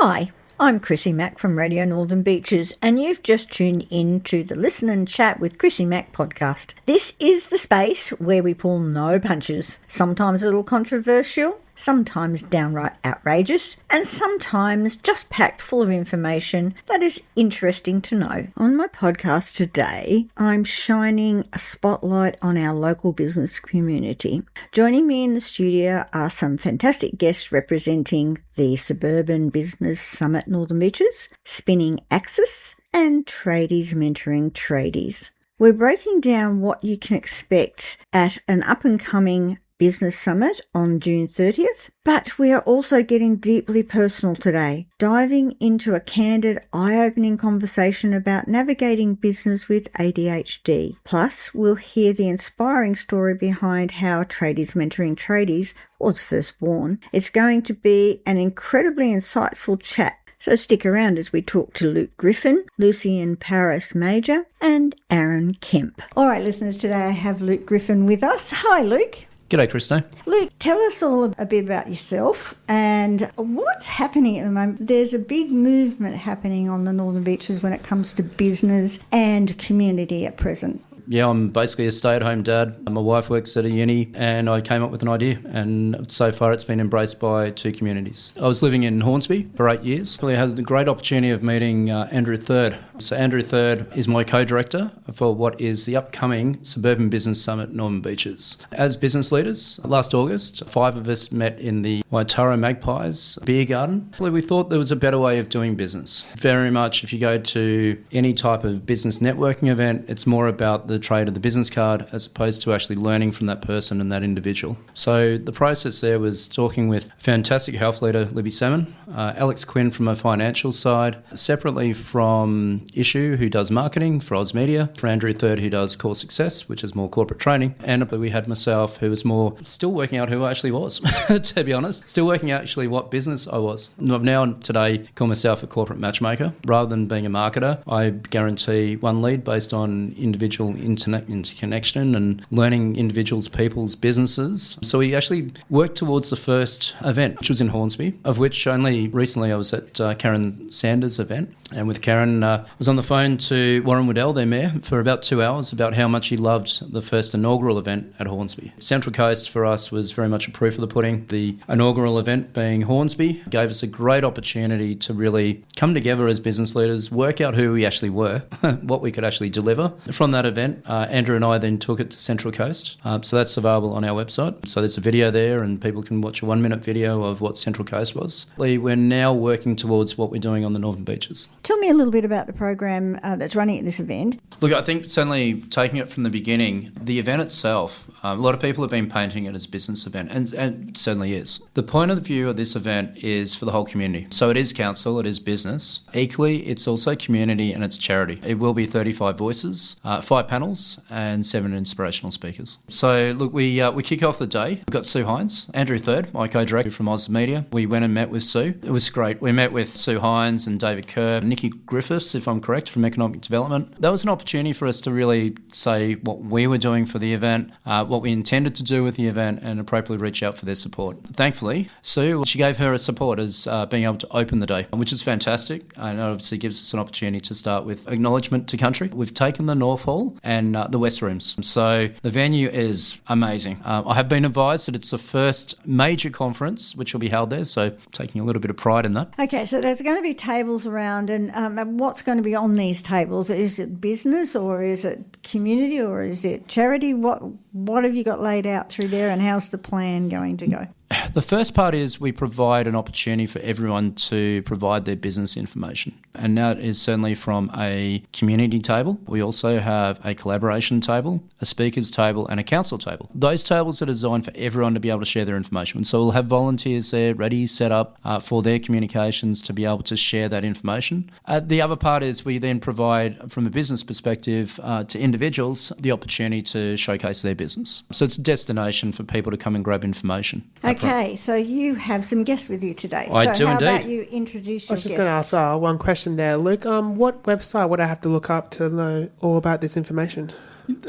Hi, I'm Chrissy Mack from Radio Northern Beaches, and you've just tuned in to the Listen and Chat with Chrissy Mack podcast. This is the space where we pull no punches, sometimes a little controversial, sometimes downright outrageous, and sometimes just packed full of information that is interesting to know. On my podcast today, I'm shining a spotlight on our local business community. Joining me in the studio are some fantastic guests representing the Suburban Business Summit Northern Beaches, Spinning Axis, and Tradies Mentoring Tradies. We're breaking down what you can expect at an up-and-coming Business Summit on June 30th, but we are also getting deeply personal today, diving into a candid, eye-opening conversation about navigating business with ADHD. Plus, we'll hear the inspiring story behind how Tradies Mentoring Tradies was first born. It's going to be an incredibly insightful chat, so stick around as we talk to Luke Griffin, Lucian Paris Major, and Aaron Kemp. All right, listeners, today I have Luke Griffin with us. Hi, Luke. G'day, Christo. Luke, tell us all a bit about yourself and what's happening at the moment. There's a big movement happening on the Northern Beaches when it comes to business and community at present. Yeah, I'm basically a stay-at-home dad. My wife works at a uni and I came up with an idea, and so far it's been embraced by two communities. I was living in Hornsby for 8 years. I had the great opportunity of meeting Andrew Third. So Andrew Third is my co-director for what is the upcoming Suburban Business Summit Northern Beaches. As business leaders, last August, 5 of us met in the Waitara Magpies beer garden. We thought there was a better way of doing business. Very much, if you go to any type of business networking event, it's more about the trade of the business card as opposed to actually learning from that person and that individual. So the process there was talking with fantastic health leader Libby Salmon, Alex Quinn from a financial side, separately from Issue, who does marketing for Oz Media, for Andrew Third, who does Core Success, which is more corporate training, and we had myself, who was more still working out who I actually was, to be honest, still working out actually what business I was. I've now today call myself a corporate matchmaker. Rather than being a marketer, I guarantee one lead based on individual interconnection and learning individuals, people's businesses. So we actually worked towards the first event, which was in Hornsby, of which only recently I was at Karen Sanders' event. And with Karen, I was on the phone to Warren Waddell, their mayor, for about 2 hours about how much he loved the first inaugural event at Hornsby. Central Coast for us was very much a proof of the pudding. The inaugural event being Hornsby gave us a great opportunity to really come together as business leaders, work out who we actually were, what we could actually deliver. From that event, Andrew and I then took it to Central Coast. So that's available on our website. So there's a video there and people can watch a 1-minute video of what Central Coast was. We're now working towards what we're doing on the Northern Beaches. Tell me a little bit about the program that's running at this event. Look, I think certainly taking it from the beginning, the event itself, a lot of people have been painting it as a business event, and it certainly is. The point of view of this event is for the whole community. So it is council, it is business. Equally, it's also community and it's charity. It will be 35 voices, 5 panels, and 7 inspirational speakers. So look, we kick off the day. We've got Sue Hines, Andrew Third, my co-director from Oz Media. We went and met with Sue. It was great. We met with Sue Hines and David Kerr, Nikki Griffiths, if I'm correct, from Economic Development. That was an opportunity for us to really say what we were doing for the event, what we intended to do with the event, and appropriately reach out for their support. Thankfully, Sue, she gave her support as being able to open the day, which is fantastic, and it obviously gives us an opportunity to start with acknowledgement to country. We've taken the North Hall and the West Rooms, so the venue is amazing. I have been advised that it's the first major conference which will be held there, so taking a little bit of pride in that. Okay, so there's going to be tables around, and what's going to be on these tables? Is it business or is it community or is it charity? What have you got laid out through there, and how's the plan going to go? The first part is we provide an opportunity for everyone to provide their business information. And that is certainly from a community table. We also have a collaboration table, a speakers table and a council table. Those tables are designed for everyone to be able to share their information. So we'll have volunteers there ready, set up for their communications to be able to share that information. The other part is we then provide, from a business perspective, to individuals the opportunity to showcase their business. So it's a destination for people to come and grab information. Okay, so you have some guests with you today. I do how indeed. About you introduce your guests? I was just going to ask one question there, Luke. What website would I have to look up to know all about this information?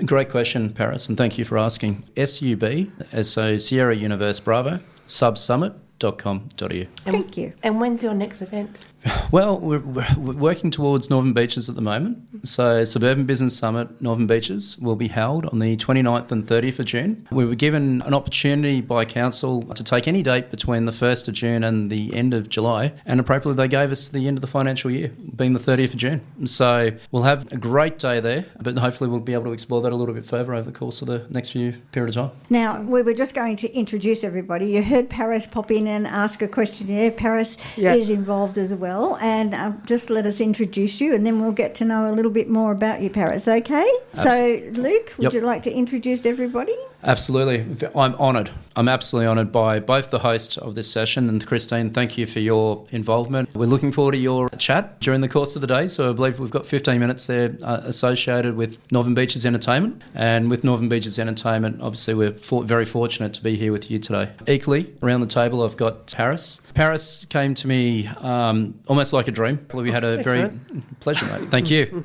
Great question, Paris, and thank you for asking. SUB, so Sierra Universe Bravo, Sub Summit, tradiesmentoringtradesclub.com.au. Thank you. And when's your next event? Well, we're working towards Northern Beaches at the moment. So Suburban Business Summit, Northern Beaches, will be held on the 29th and 30th of June. We were given an opportunity by Council to take any date between the 1st of June and the end of July, and appropriately they gave us the end of the financial year, being the 30th of June. So we'll have a great day there, but hopefully we'll be able to explore that a little bit further over the course of the next few period of time. Now, we were just going to introduce everybody. You heard Paris pop in and ask a question there. Paris is involved as well. And just let us introduce you, and then we'll get to know a little bit more about you, Paris, okay? So, Luke, would you like to introduce everybody? Absolutely. I'm honoured. I'm absolutely honoured by both the host of this session and Christine. Thank you for your involvement. We're looking forward to your chat during the course of the day. So I believe we've got 15 minutes there associated with Northern Beaches Entertainment. And with Northern Beaches Entertainment, obviously we're very fortunate to be here with you today. Equally, around the table I've got Paris. Paris came to me almost like a dream. We had a pleasure, mate. Thank you.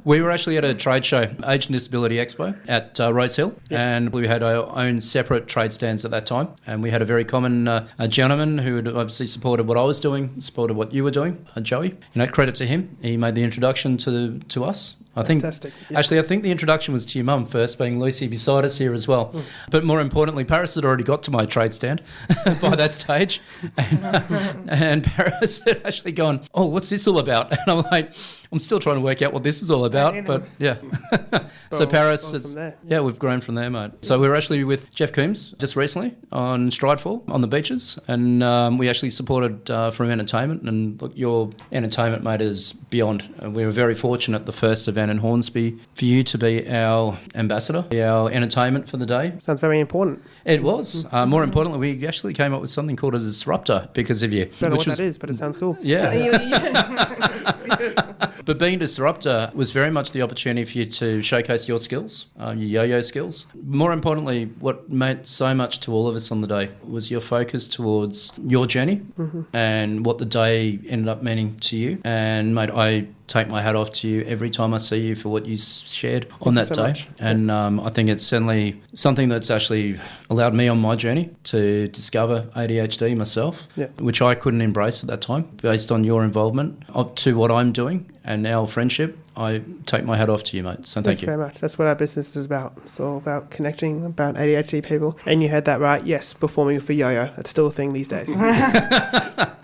We were actually at a trade show, Age and Disability Expo at Rose Hill, and we had our own separate trade stands at that time. And we had a very common gentleman who had obviously supported what I was doing, supported what you were doing, Joey. Credit to him. He made the introduction to us. I think the introduction was to your mum first, being Lucy beside us here as well. But more importantly, Paris had already got to my trade stand by that stage. And Paris had actually gone, oh, what's this all about? And I'm like, I'm still trying to work out what this is all about, but yeah. So Paris, we've grown from there, mate. So we were actually with Jeff Coombs just recently on Stridefall on the beaches, and we actually supported from entertainment. And look, your entertainment, mate, is beyond. We were very fortunate the first event in Hornsby for you to be our ambassador, our entertainment for the day. Sounds very important. It was. More importantly, we actually came up with something called a disruptor because of you. Don't know what that is, but it sounds cool. Yeah. But being disruptor was very much the opportunity for you to showcase your skills, your yo-yo skills. More importantly, what meant so much to all of us on the day was your focus towards your journey and what the day ended up meaning to you. And mate, I take my hat off to you every time I see you for what you shared on that day. Much. And I think it's certainly something that's actually allowed me on my journey to discover ADHD myself, which I couldn't embrace at that time based on your involvement to what I'm doing and our friendship. I take my hat off to you, mate. So thank you very much. That's what our business is about. It's all about connecting, about ADHD people. And you heard that right. Yes, performing for yo-yo. That's still a thing these days.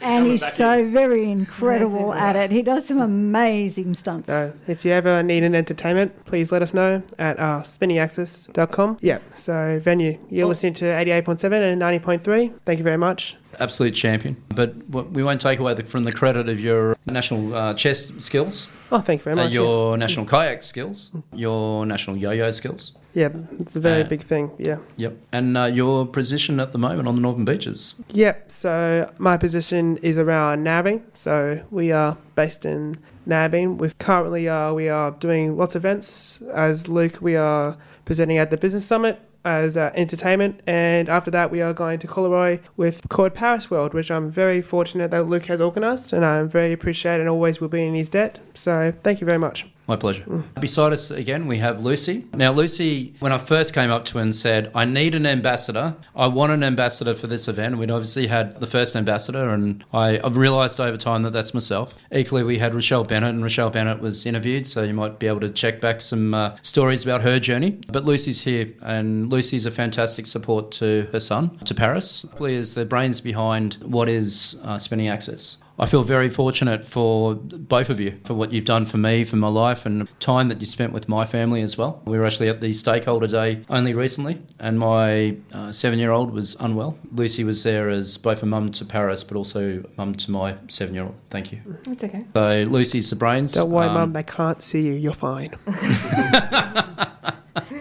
And he's so very incredible at it. He does some amazing stunts. If you ever need an entertainment, please let us know at spinningaccess.com. Yeah, so venue. You're listening to 88.7 and 90.3. Thank you very much. Absolute champion. But we won't take away from the credit of your national chess skills. Oh, thank you very much. Your national kayak skills, your national yo-yo skills. Yeah, it's a very big thing, yeah. Yep. And your position at the moment on the Northern Beaches? Yep, so my position is around nabbing. So we are based in nabbing. We are doing lots of events. As Luke, we are presenting at the Business Summit as entertainment, and after that we are going to Collaroy called Paris World, which I'm very fortunate that Luke has organised, and I'm very appreciative and always will be in his debt. So thank you very much. My pleasure. Beside us again, we have Lucy. Now, Lucy, when I first came up to her and said, I need an ambassador, I want an ambassador for this event, we'd obviously had the first ambassador, and I've realised over time that that's myself. Equally, we had Rochelle Bennett, and Rochelle Bennett was interviewed, so you might be able to check back some stories about her journey. But Lucy's here, and Lucy's a fantastic support to her son, to Paris. Lucy is the brains behind what is Spinning Access. I feel very fortunate for both of you, for what you've done for me, for my life, and time that you spent with my family as well. We were actually at the stakeholder day only recently, and my 7-year-old was unwell. Lucy was there as both a mum to Paris, but also a mum to my 7-year-old. Thank you. It's okay. So Lucy's the brains. Don't worry, Mum, they can't see you. You're fine.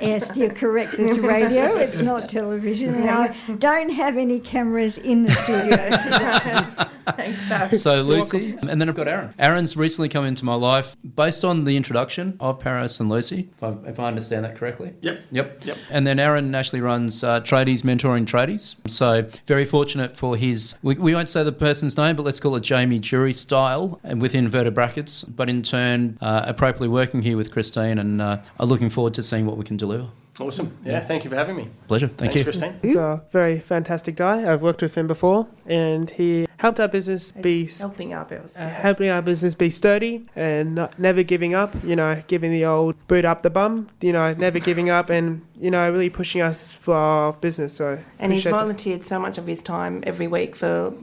Yes, you're correct. It's radio. It's not television. And I don't have any cameras in the studio today. Thanks, Paris. So Lucy, and then I've got Aaron. Aaron's recently come into my life based on the introduction of Paris and Lucy, if I understand that correctly. Yep. And then Aaron actually runs Tradies Mentoring Tradies. So very fortunate for his, we won't say the person's name, but let's call it Jamie Jury style, and with inverted brackets, but in turn appropriately working here with Christine, and I'm looking forward to seeing what we can deliver. Awesome. Yeah, thank you for having me. Pleasure. Thanks, Thank you. Christine. He's a very fantastic guy. I've worked with him before, and he helped our business be helping our business be sturdy and never giving up. Giving the old boot up the bum. Never giving up, and really pushing us for our business. So and he's volunteered so much of his time every week for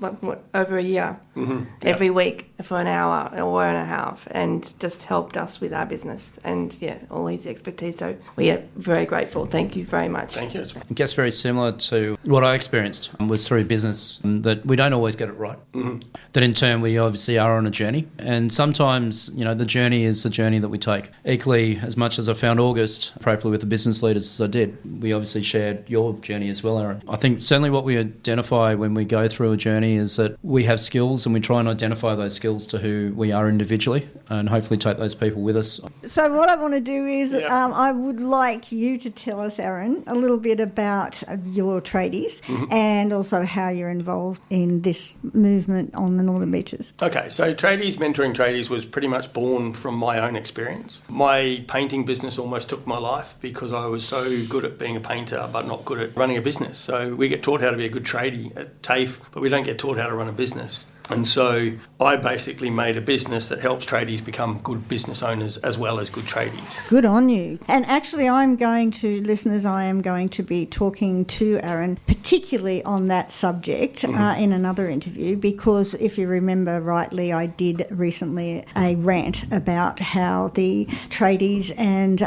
over a year. Mm-hmm. Every week for an hour or and a half, and just helped us with our business and all his expertise. So we are very grateful. Thank you very much. Thank you. I guess very similar to what I experienced was through business, that we don't always get it right. Mm-hmm. That in turn we obviously are on a journey, and sometimes the journey is the journey that we take. Equally, as much as I found August appropriately with the business leaders as I did, we obviously shared your journey as well, Aaron. I think certainly what we identify when we go through a journey is that we have skills, and we try and identify those skills to who we are individually, and hopefully take those people with us. So what I want to do is I would like you to tell us, Aaron, a little bit about your tradies and also how you're involved in this movement on the Northern Beaches. Okay, so Tradies Mentoring Tradies was pretty much born from my own experience. My painting business almost took my life because I was so good at being a painter but not good at running a business. So we get taught how to be a good tradie at TAFE, but we don't get taught how to run a business. And so I basically made a business that helps tradies become good business owners as well as good tradies. Good on you. And actually I am going to be talking to Aaron particularly on that subject in another interview, because if you remember rightly, I did recently a rant about how the tradies and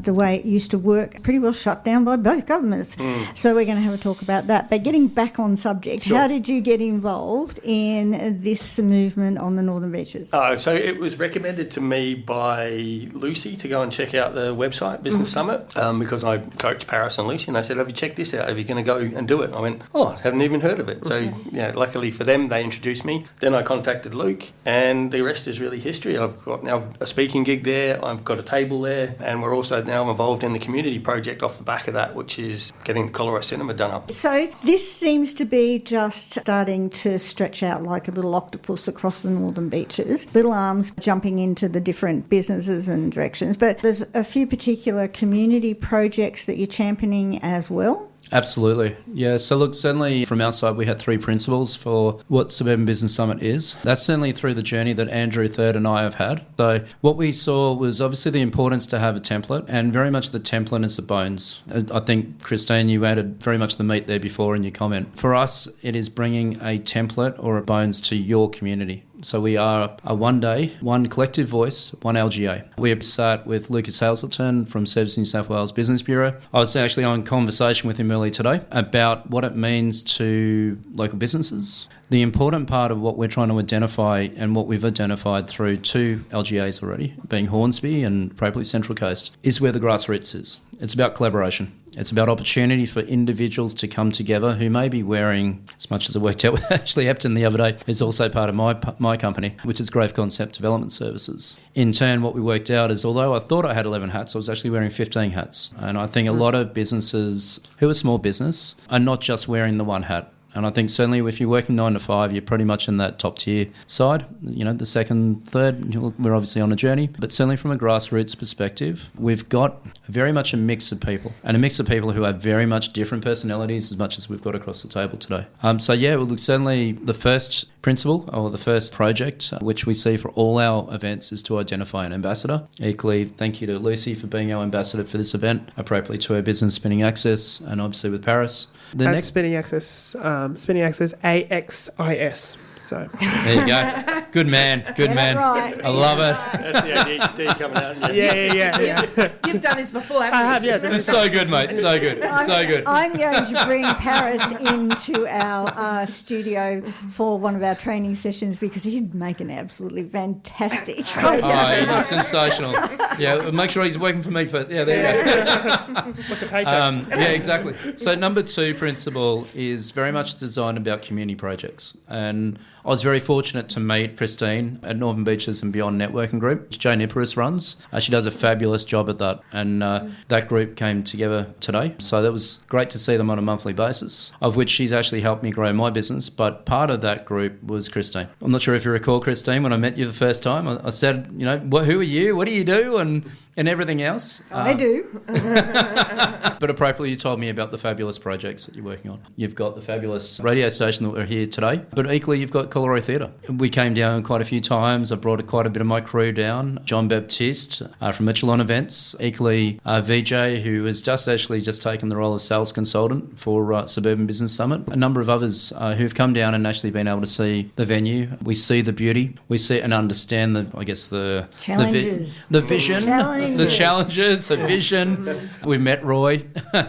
the way it used to work pretty well shut down by both governments. So we're going to have a talk about that. But getting back on subject, How did you get involved in this movement on the Northern Beaches? So it was recommended to me by Lucy to go and check out the website, Business Summit, because I coach Paris and Lucy, and they said, have you checked this out? Are you going to go and do it? And I went, I haven't even heard of it. So, luckily for them, they introduced me. Then I contacted Luke, and the rest is really history. I've got now a speaking gig there, I've got a table there, and we're also now involved in the community project off the back of that, which is getting the Cholera Cinema done up. So this seems to be just starting to stretch out like a little octopus across the Northern Beaches, little arms jumping into the different businesses and directions. But there's a few particular community projects that you're championing as well. Absolutely. Yeah, so look, certainly from our side, we had 3 principles for what Suburban Business Summit is. That's certainly through the journey that Andrew Third and I have had. So what we saw was obviously the importance to have a template, and very much the template is the bones. I think, Christine, you added very much the meat there before in your comment. For us, it is bringing a template or a bones to your community. So we are a one day, one collective voice, one LGA. We have sat with Lucas Hazelton from Service New South Wales Business Bureau. I was actually on conversation with him earlier today about what it means to local businesses. The important part of what we're trying to identify, and what we've identified through 2 LGAs already, being Hornsby and probably Central Coast, is where the grassroots is. It's about collaboration. It's about opportunity for individuals to come together who may be wearing, as much as I worked out with Ashley Epton the other day, is also part of my company, which is Growth Concept Development Services. In turn, what we worked out is, although I thought I had 11 hats, I was actually wearing 15 hats. And I think a lot of businesses who are small business are not just wearing the one hat. And I think certainly if you're working 9 to 5, you're pretty much in that top tier side. The second, third, we're obviously on a journey. But certainly from a grassroots perspective, we've got very much a mix of people, and a mix of people who have very much different personalities as much as we've got across the table today. Certainly the first principle or the first project which we see for all our events is to identify an ambassador. Equally, thank you to Lucy for being our ambassador for this event, appropriately to her business Spinning Access, and obviously with Paris. Spinning Access AXIS. So there you go. Good man. Right. I love it. That's the ADHD coming out. Yeah. You've done this before, haven't you? It's so good, mate. So good. I'm going to bring Paris into our studio for one of our training sessions, because he'd make an absolutely fantastic he's sensational. Yeah, make sure he's working for me first. Yeah, there you go. What's a paycheck? Yeah, exactly. So number 2 principle is very much designed about community projects. And I was very fortunate to meet Christine at Northern Beaches and Beyond Networking Group, which Jane Ipperis runs. She does a fabulous job at that, and that group came together today. So that was great to see them on a monthly basis, of which she's actually helped me grow my business. But part of that group was Christine. I'm not sure if you recall, Christine, when I met you the first time, I said, who are you? What do you do? And and everything else. I do. But appropriately, you told me about the fabulous projects that you're working on. You've got the fabulous radio station that we're here today, but equally you've got Collaroy Theatre. We came down quite a few times. I brought quite a bit of my crew down. John Baptiste from Michelin Events. Equally, VJ, who has just taken the role of sales consultant for Suburban Business Summit. A number of others who've come down and actually been able to see the venue. We see the beauty. We see and understand the Challenges. the vision, Challenges. the challenges, the vision. We've met Roy.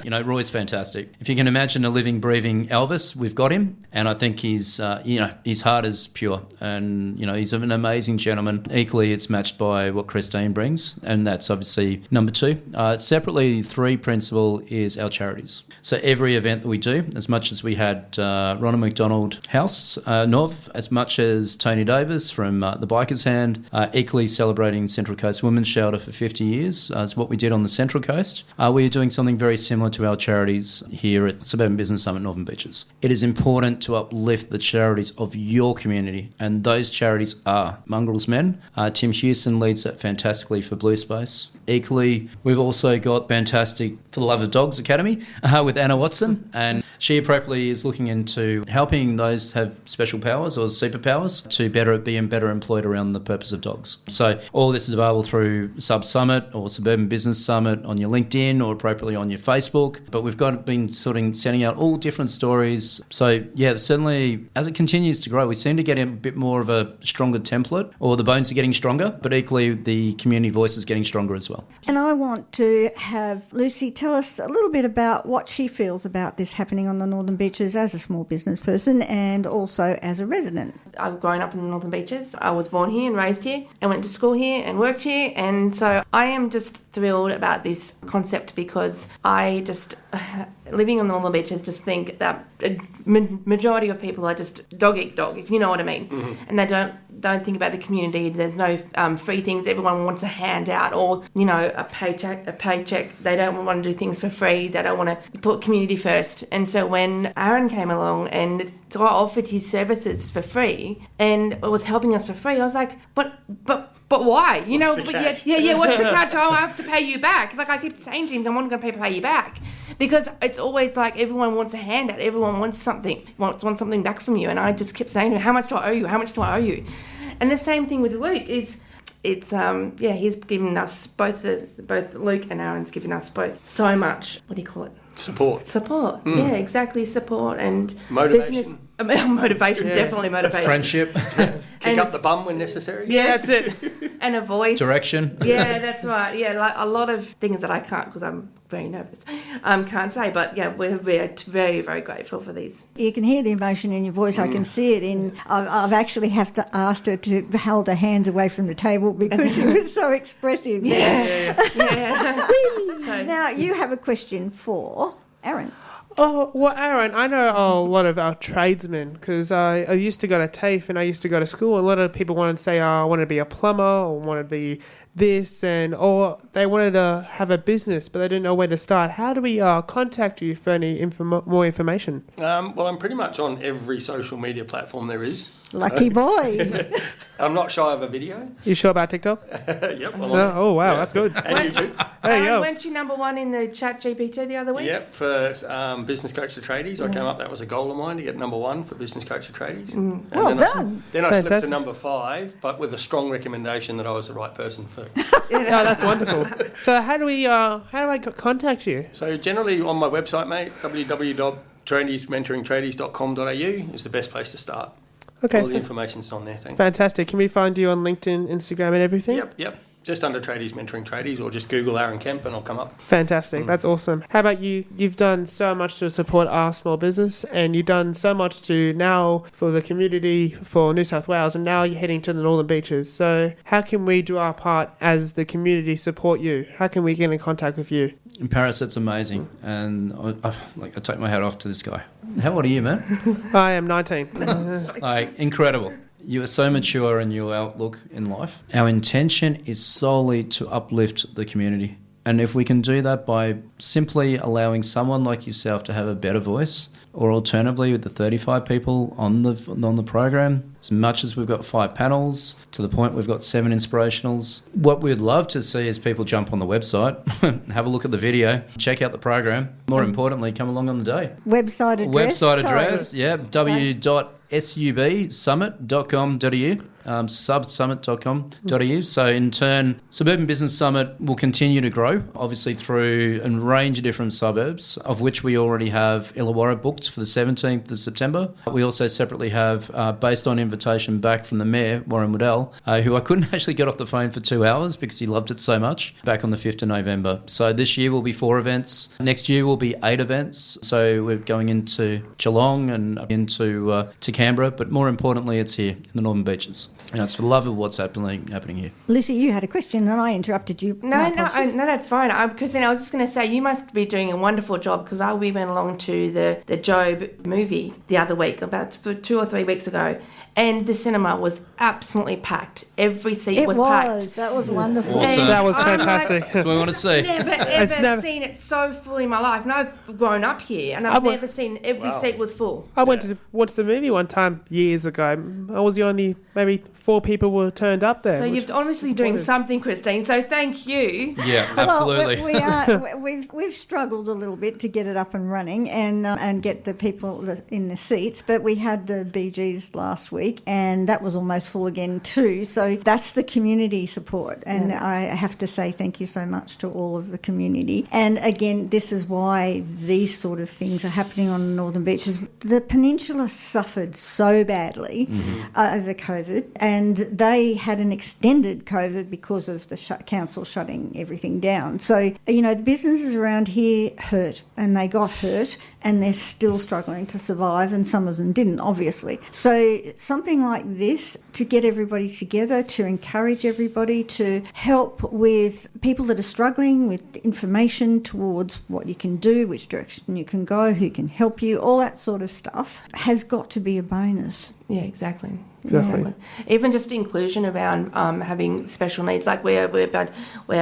Roy's fantastic. If you can imagine a living, breathing Elvis, we've got him. And I think his heart is pure. And, he's an amazing gentleman. Equally, it's matched by what Christine brings. And that's obviously number two. Separately, three principle is our charities. So every event that we do, as much as we had Ronald McDonald House North, as much as Tony Davis from the Biker's Hand, equally celebrating Central Coast Women's Shelter for 50 years, is what we did on the Central Coast. We are doing something very similar to our charities here at Suburban Business Summit Northern Beaches. It is important to uplift the charities of your community, and those charities are Mongrels Men. Tim Hewson leads that fantastically for Blue Space. Equally, we've also got fantastic For the Love of Dogs Academy with Anna Watson, and she appropriately is looking into helping those have special powers or superpowers to be better employed around the purpose of dogs. So all this is available through Sub Summit or Suburban Business Summit on your LinkedIn or appropriately on your Facebook. But we've been sending out all different stories. So yeah, certainly as it continues to grow, we seem to get a bit more of a stronger template, or the bones are getting stronger, but equally the community voice is getting stronger as well. And I want to have Lucy tell us a little bit about what she feels about this happening on the Northern Beaches as a small business person and also as a resident. I've grown up in the Northern Beaches. I was born here and raised here and went to school here and worked here. And so I am just thrilled about this concept because I just, living on the Northern Beaches, just think that a majority of people are just dog eat dog, if you know what I mean. Mm-hmm. And they don't think about the community. There's no free things everyone wants a handout or, a paycheck. They don't want to do things for free. They don't want to put community first. And so when Aaron came along and offered his services for free and was helping us for free, I was like, but why? What's the catch? What's the catch? I have to pay you back. Like I keep saying to him, I'm not going to pay you back. Because it's always like everyone wants a handout. Everyone wants something, wants something back from you. And I just kept saying to him, how much do I owe you? How much do I owe you? And the same thing with Luke is, he's given us both Luke and Aaron's given us both so much, what do you call it? Support. Yeah, exactly. Support and motivation. Business. Motivation, definitely motivation. Friendship. Kick up the bum when necessary. Yes. That's it. And a voice. Direction. Yeah, that's right. Yeah, like a lot of things that I can't because I'm very nervous. Can't say, but yeah, we're very, very grateful for these. You can hear the emotion in your voice. I can see it in. I've actually have to ask her to hold her hands away from the table because she was so expressive. Yeah. Now you have a question for Aaron. Oh, well, Aaron, I know a lot of our tradesmen because I used to go to TAFE and I used to go to school. A lot of people wanted to say, I want to be a plumber or want to be this, or they wanted to have a business, but they didn't know where to start. How do we contact you for any more information? Well, I'm pretty much on every social media platform there is. Lucky boy. I'm not shy of a video. You sure about TikTok? Yep. Oh, wow, that's good. And YouTube. Aaron, weren't you number one in the chat GPT the other week? Yep, for Business Coach to Tradies. I came up, that was a goal of mine to get number one for Business Coach to Tradies. And well done. Then I slipped to number 5, but with a strong recommendation that I was the right person for. That's wonderful. So how do I contact you? So generally on my website, mate, www.tradiesmentoringtradies.com.au is the best place to start. Okay. All the information's on there, thanks. Fantastic. Can we find you on LinkedIn, Instagram and everything? Yep. Just under Tradies Mentoring Tradies, or just Google Aaron Kemp and I'll come up. Fantastic. That's awesome. How about you? You've done so much to support our small business and you've done so much to now for the community for New South Wales, and now you're heading to the Northern Beaches. So how can we do our part as the community support you? How can we get in contact with you? In Paris, it's amazing. And I take my hat off to this guy. How old are you, man? I am 19. Incredible. You are so mature in your outlook in life. Our intention is solely to uplift the community. And if we can do that by simply allowing someone like yourself to have a better voice, or alternatively with the 35 people on the program, as much as we've got 5 panels, to the point we've got 7 inspirationals. What we'd love to see is people jump on the website, have a look at the video, check out the program. More importantly, come along on the day. Website address? www.subsummit.com.au. Subsummit.com.au. So in turn, Suburban Business Summit will continue to grow, obviously through a range of different suburbs, of which we already have Illawarra booked for the 17th of September. We also separately have, based on invitation back from the Mayor, Warren Waddell, who I couldn't actually get off the phone for 2 hours because he loved it so much, back on the 5th of November. So this year will be 4 events. Next year will be 8 events. So we're going into Geelong and into to Canberra, but more importantly, it's here in the Northern Beaches. And it's for the love of what's happening here. Lucy, you had a question and I interrupted you. No, that's fine. Christine, I was just going to say, you must be doing a wonderful job, because we went along to the Job movie the other week, about 2 or 3 weeks ago, and the cinema was absolutely packed. Every seat was packed. That was wonderful. Awesome. That was fantastic. That's what we want to see. I've never seen it so full in my life. And I've grown up here, and I've never seen every seat was full. I went to watch the movie one time years ago. I was the only, maybe 4 people were turned up there. So you're obviously doing something, Christine. So thank you. Yeah, absolutely. Well, we've struggled a little bit to get it up and running and get the people in the seats, but we had the BGs last week, and that was almost full again too. So that's the community support, and I have to say thank you so much to all of the community. And again, this is why these sort of things are happening on the Northern Beaches. The peninsula suffered so badly over COVID, and they had an extended COVID because of the council shutting everything down. So, the businesses around here hurt, and they got hurt, and they're still struggling to survive, and some of them didn't, obviously. So something like this, to get everybody together, to encourage everybody, to help with people that are struggling with information towards what you can do, which direction you can go, who can help you, all that sort of stuff, has got to be a bonus. Yeah, exactly. Exactly. Even just inclusion around having special needs, like where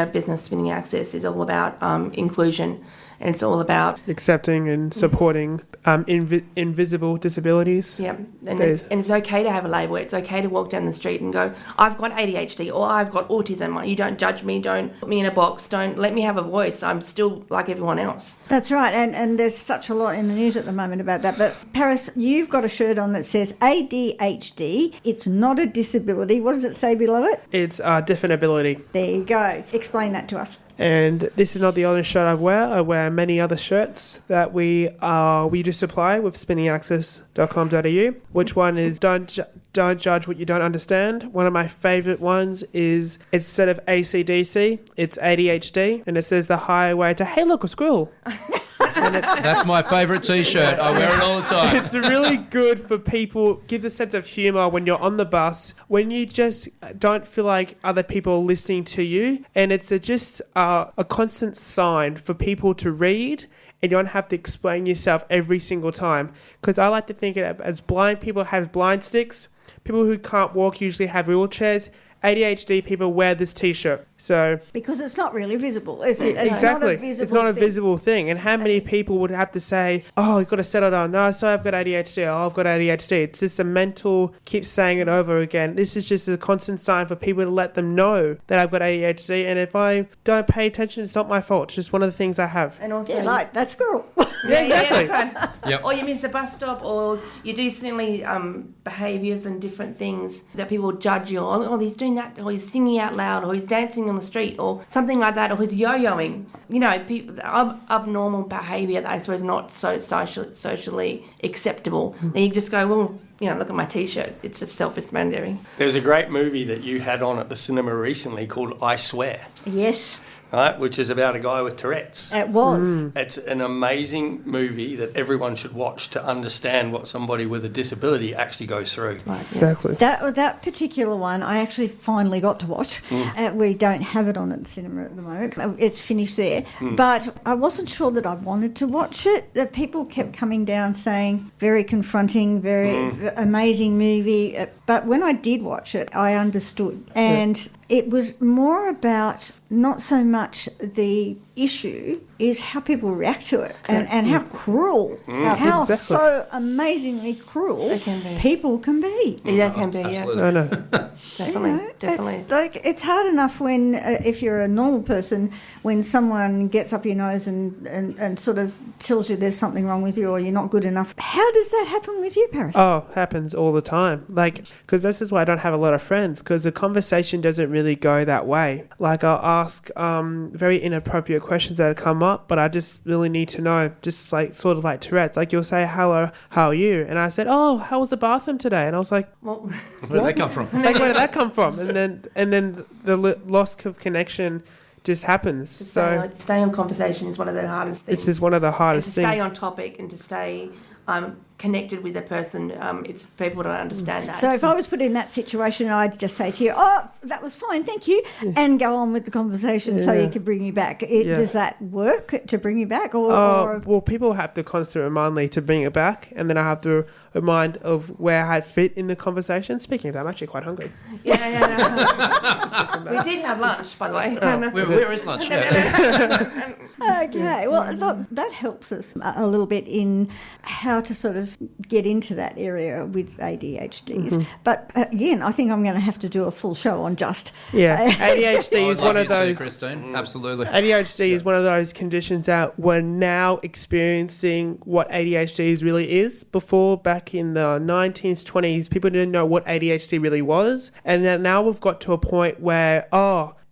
Business Spinning Access is all about inclusion, and it's all about accepting and supporting invisible disabilities. Yeah, and it's okay to have a label. It's okay to walk down the street and go, I've got ADHD or I've got autism. You don't judge me, don't put me in a box, don't let me have a voice. I'm still like everyone else. That's right, and there's such a lot in the news at the moment about that. But Paris, you've got a shirt on that says ADHD. It's not a disability. What does it say below it? It's a different ability. There you go. Explain that to us. And this is not the only shirt I wear. I wear many other shirts that we do supply with spinningaccess.com.au. Which one is don't judge what you don't understand. One of my favourite ones is, instead of ACDC, it's ADHD, and it says the highway to, hey look, a squirrel. And That's my favourite T-shirt. I wear it all the time. It's really good for people, gives a sense of humour when you're on the bus, when you just don't feel like other people are listening to you. And it's just a constant sign for people to read, and you don't have to explain yourself every single time. Because I like to think of it as blind people have blind sticks. People who can't walk usually have wheelchairs. ADHD people wear this T-shirt. So because it's not really visible, is it? Exactly. It's not a visible thing. And how many people would have to say, oh, you've got to settle down. No, sorry, I've got ADHD. Oh, I've got ADHD. It's just a mental, keep saying it over again. This is just a constant sign for people to let them know that I've got ADHD. And if I don't pay attention, it's not my fault. It's just one of the things I have. And also, like that squirrel. Yeah, that's right. Yep. Or you miss a bus stop, or you do silly behaviours and different things that people judge you on. Oh, he's doing that, or he's singing out loud, or he's dancing on the street, or something like that, or he's yo-yoing. People, abnormal behaviour that I suppose not so socially acceptable. Then you just go, well, look at my T-shirt. It's just self-explanatory. There's a great movie that you had on at the cinema recently called I Swear. Yes. Right, which is about a guy with Tourette's. It was. It's an amazing movie that everyone should watch to understand what somebody with a disability actually goes through. Right, Exactly. That particular one I actually finally got to watch. We don't have it on at the cinema at the moment. It's finished there. But I wasn't sure that I wanted to watch it. People kept coming down saying, very confronting, very amazing movie. But when I did watch it, I understood. And it was more about not so much the issue is how people react to it and how cruel, how Exactly. so amazingly cruel They can be. people can be. Yeah, they can be, Absolutely. I know. Definitely, You know, definitely. It's hard enough when, if you're a normal person, when someone gets up your nose and sort of tells you there's something wrong with you or you're not good enough. How does that happen with you, Paris? Oh, happens all the time. Like, because this is why I don't have a lot of friends, because the conversation doesn't really go that way. Like, I'll ask very inappropriate questions that come up, but I just really need to know, just like sort of like Tourette's. Like, you'll say, hello, how are you? And I said, oh, how was the bathroom today? And I was like, Well, Where did that come from? like, where did that come from? And then the loss of connection just happens. So stay on conversation is one of the hardest things. it's just one of the and hardest to stay things. on topic and to stay connected with the person. It's people don't understand that. So if I was put in that situation, I'd just say to you, oh, that was fine, thank you, and go on with the conversation so you could bring you back. Does that work to bring you back? Or Well, people have to constantly remind me to bring it back, and then I have to remind of where I fit in the conversation. Speaking of that, I'm actually quite hungry. yeah. We did have lunch, by the way. Where is lunch? Yeah. Okay, well, look, that helps us a little bit in how to sort of get into that area with ADHDs. But again, I think I'm going to have to do a full show on just ADHD is I'd one love of you too, those. Christine. Absolutely. ADHD is one of those conditions that we're now experiencing what ADHD really is. Before, back in the 19s, 20s, people didn't know what ADHD really was. And then now we've got to a point where,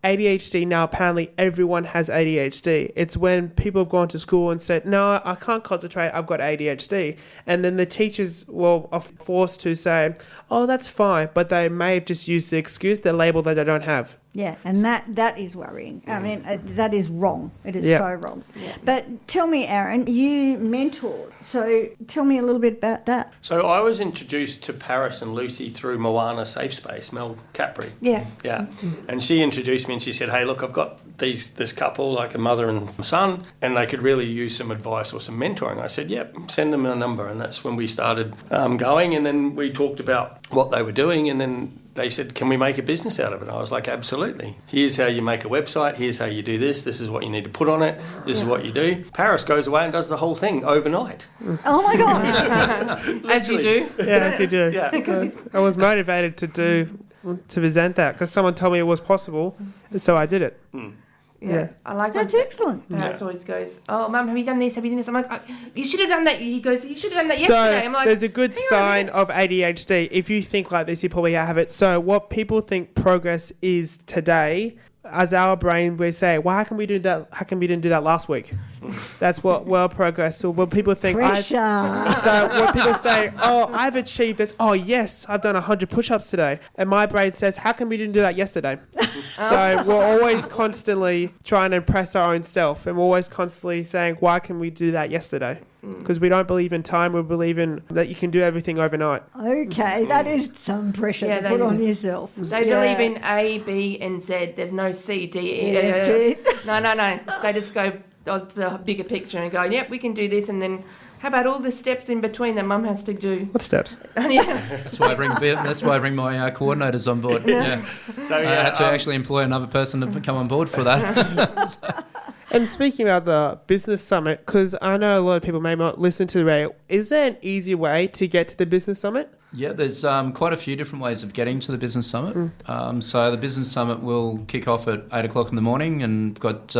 ADHD, now apparently everyone has ADHD. It's when people have gone to school and said, no, I can't concentrate, I've got ADHD. And then the teachers are forced to say, oh, that's fine. But they may have just used the excuse, the label that they don't have. Yeah, and that is worrying. I mean, that is wrong. It is so wrong. Yeah. But tell me, Aaron, you mentored. So tell me a little bit about that. So I was introduced to Paris and Lucy through Moana Safe Space, Mel Capri. Yeah. Yeah. And she introduced me and she said, hey, look, I've got this couple, like a mother and son, and they could really use some advice or some mentoring. I said, yep, send them a number. And that's when we started going. And then we talked about what they were doing. And then they said, can we make a business out of it? I was like, absolutely. Here's how you make a website. Here's how you do this. This is what you need to put on it. This is what you do. Paris goes away and does the whole thing overnight. Oh, my gosh. As you do. Yeah, as you do. Yeah. I was motivated to present that because someone told me it was possible, and so I did it. Yeah. I like That's when excellent. Parents always goes, oh, Mum, have you done this? Have you done this? I'm like, you should have done that. He goes, you should have done that yesterday. So I'm like, there's a good hang on a sign minute. of ADHD. If you think like this, you probably have it. So what people think progress is today, as our brain, we say, well, how can we do that? How come we didn't do that last week? That's what progress. So when people think, Pressure. so when people say, oh, I've achieved this. Oh, yes, I've done 100 push-ups today. And my brain says, how come we didn't do that yesterday? So we're always constantly trying to impress our own self. And we're always constantly saying, why can we do that yesterday? Because we don't believe in time. We believe in that you can do everything overnight. Okay, that is some pressure Yeah, to put on yourself. They believe in A, B, and Z. There's no C, D, E, F, G. No. They just go to the bigger picture and go, yep, we can do this. And then how about all the steps in between that Mum has to do? What steps? Yeah. That's why I bring my coordinators on board. Yeah. So I had to actually employ another person to come on board for that. And speaking about the business summit, because I know a lot of people may not listen to the radio, is there an easy way to get to the business summit? Yeah, there's quite a few different ways of getting to the Business Summit. So the Business Summit will kick off at 8 o'clock in the morning and we've got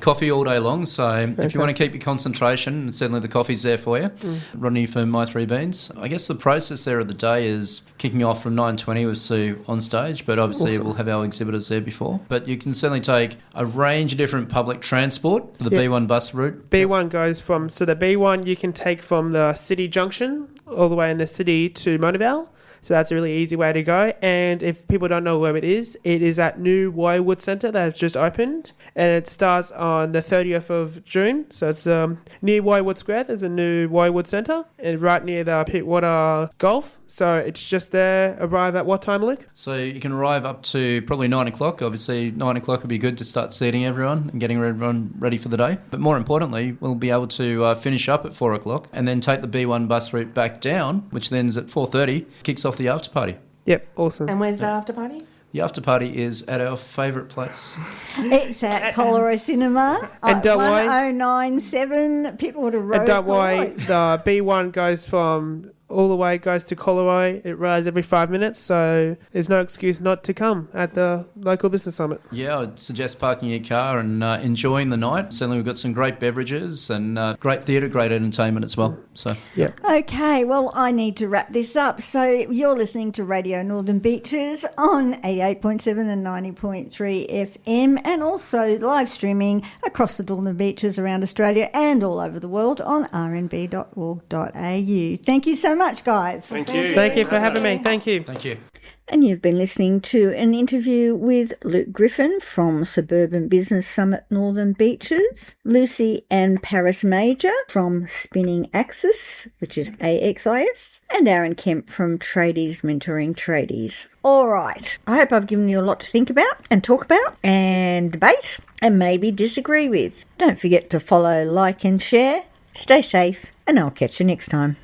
coffee all day long. So if you want to keep your concentration, certainly the coffee's there for you. Rodney from My Three Beans. I guess the process there of the day is kicking off from 9:20 with Sue on stage, but obviously we'll have our exhibitors there before. But you can certainly take a range of different public transport for the B1 bus route. B1 goes from, so the B1 you can take from the city junction all the way in the city to Monavale. So that's a really easy way to go. And if people don't know where it is at New Wood Centre that has just opened. And it starts on the 30th of June. So it's near Wood Square. There's a new Wood Centre and right near the Pittwater Golf. So it's just there. Arrive at what time, Luke? So you can arrive up to probably 9 o'clock. Obviously, 9 o'clock would be good to start seating everyone and getting everyone ready for the day. But more importantly, we'll be able to finish up at 4 o'clock and then take the B1 bus route back down, which then is at 4:30, kicks off the after party. Yep, awesome. And where's the after party? The after party is at our favourite place. It's at Coloro Cinema. And don't worry- 1097 Pittwater Road. And don't worry, Coloro. the B1 goes from all the way goes to Colorado. It rides every 5 minutes, so there's no excuse not to come at the local business summit. Yeah, I'd suggest parking your car and enjoying the night. Certainly we've got some great beverages and great theatre, great entertainment as well. So Yeah. Okay, well, I need to wrap this up. So you're listening to Radio Northern Beaches on 88.7 and 90.3 FM, and also live streaming across the Northern Beaches around Australia and all over the world on rnb.org.au. Thank you so much, guys. Thank you. Thank you for having me. Thank you. thank you. And you've been listening to an interview with Luke Griffin from Suburban Business Summit Northern Beaches, Lucy and Paris Major from Spinning Axis, which is AXIS, and Aaron Kemp from Tradies Mentoring Tradies. All right. I hope I've given you a lot to think about and talk about and debate and maybe disagree with. Don't forget to follow, like and share. Stay safe, and I'll catch you next time.